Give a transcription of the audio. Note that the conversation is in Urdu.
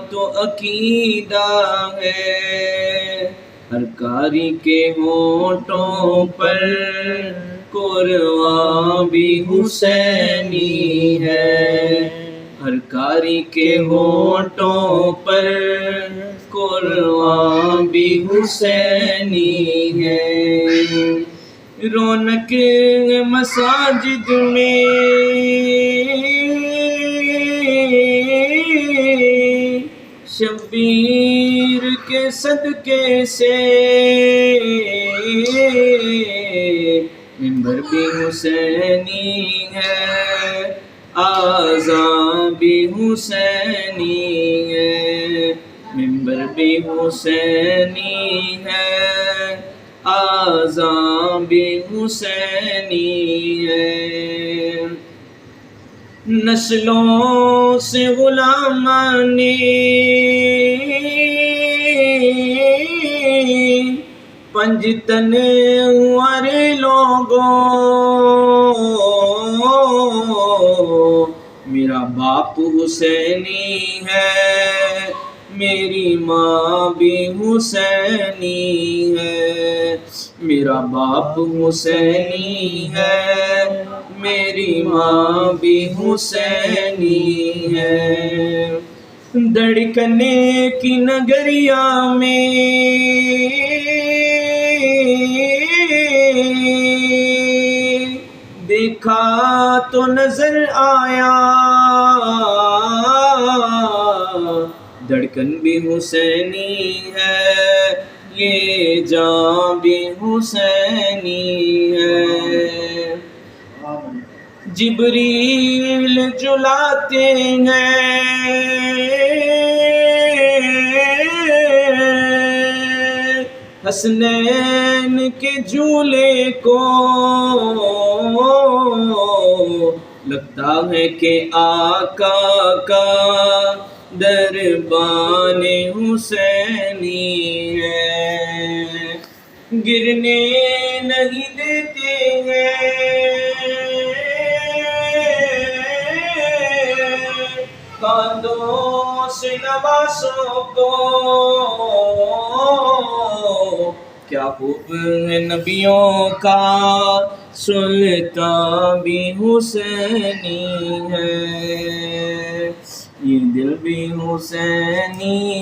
تو عقیدہ ہے، ہر قاری کے ہونٹوں پر قرآن بھی حسینی ہے، ہر قاری کے ہونٹوں پر قرآن بھی حسینی ہے۔ رونق مساجد میں شبیر کے صدقے سے منبر بھی حسینی ہے، اذان بھی حسینی ہے، منبر بھی حسینی ہے، اذان بھی حسینی ہے۔ نسلوں سے غلامان نے پنجتن والے لوگوں، میرا باپ حسینی ہے، میری ماں بھی حسینی ہے، میرا باپ حسینی ہے، میری ماں بھی حسینی ہے۔ دھڑکنے کی نگریا میں دیکھا تو نظر آیا، دھڑکن بھی حسینی ہے، یہ جان بھی حسینی ہے۔ جبریل جلاتے ہیں حسنین کے جھولے کو، لگتا ہے کہ آقا کا دربان حسینی ہے، گرنے نہیں دیتے ہیں کاندھوں سے نوازوں کو، کیا خوب ہے نبیوں کا سلطان بھی حسینی ہے، یہ دل بھی حسینی